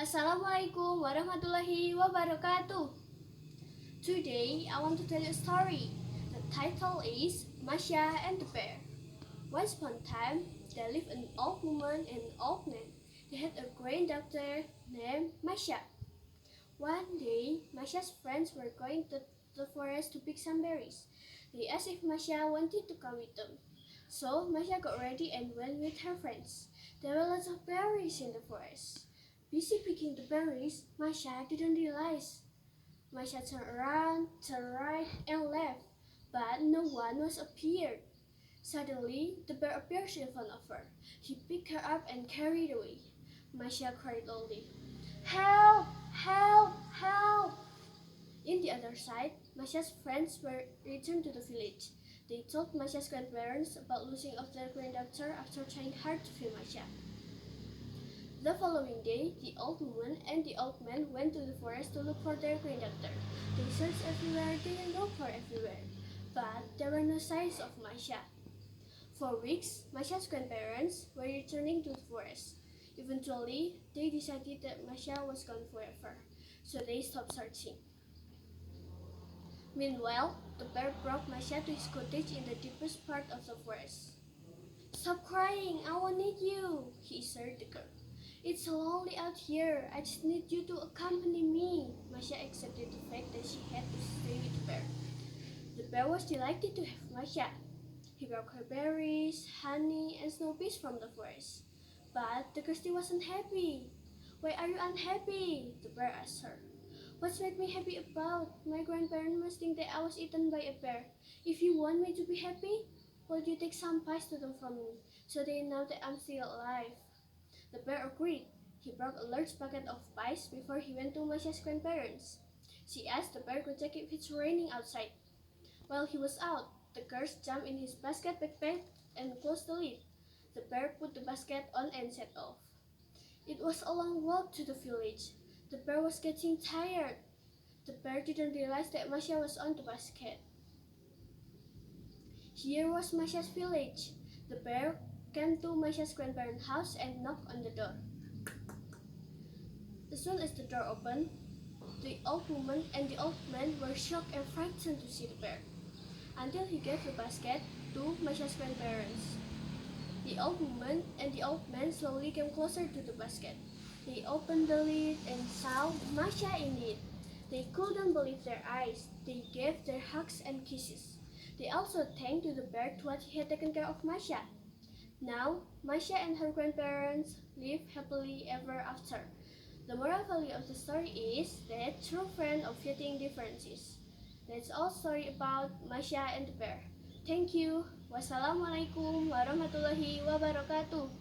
Assalamualaikum warahmatullahi wabarakatuh. Today I want to tell you a story. The title is Masha and the Bear. Once upon a time, there lived an old woman and an old man. They had a granddaughter named Masha. One day, Masha's friends were going to the forest to pick some berries. They asked if Masha wanted to come with them. So Masha got ready and went with her friends. There were lots of berries in the forest. Busy picking the berries, Masha didn't realize. Masha turned around, turned right, and left, but no one was appeared. Suddenly, the bear appears in front of her. He picked her up and carried away. Masha cried loudly, "Help! Help! Help!" In the other side, Masha's friends were returned to the village. They told Masha's grandparents about losing of their granddaughter after trying hard to free Masha. The following day, the old woman and the old man went to the forest to look for their granddaughter. They searched everywhere, they looked for everywhere, but there were no signs of Masha. For weeks, Masha's grandparents were returning to the forest. Eventually, they decided that Masha was gone forever, so they stopped searching. Meanwhile, the bear brought Masha to his cottage in the deepest part of the forest. "Stop crying, I won't need you," he assured the girl. "It's so lonely out here, I just need you to accompany me." Masha accepted the fact that she had to stay with the bear. The bear was delighted to have Masha. He brought her berries, honey, and snow peas from the forest. But the girl still wasn't happy. "Why are you unhappy?" the bear asked her. "What's made me happy about? My grandparents must think that I was eaten by a bear. If you want me to be happy, will you take some pies to them from me, so they know that I'm still alive?" The bear agreed. He brought a large bucket of pies before he went to Masha's grandparents. She asked the bear to check if it's raining outside. While he was out, the girls jumped in his basket backpack and closed the lid. The bear put the basket on and set off. It was a long walk to the village. The bear was getting tired. The bear didn't realize that Masha was on the basket. Here was Masha's village. The bear came to Masha's grandparents' house and knocked on the door. As soon as the door opened, the old woman and the old man were shocked and frightened to see the bear, until he gave the basket to Masha's grandparents. The old woman and the old man slowly came closer to the basket. They opened the lid and saw Masha in it. They couldn't believe their eyes. They gave their hugs and kisses. They also thanked the bear to what he had taken care of Masha. Now, Masha and her grandparents live happily ever after. The moral value of the story is that true friends obviating differences. That's all story about Masha and the bear. Thank you. Wassalamualaikum warahmatullahi wabarakatuh.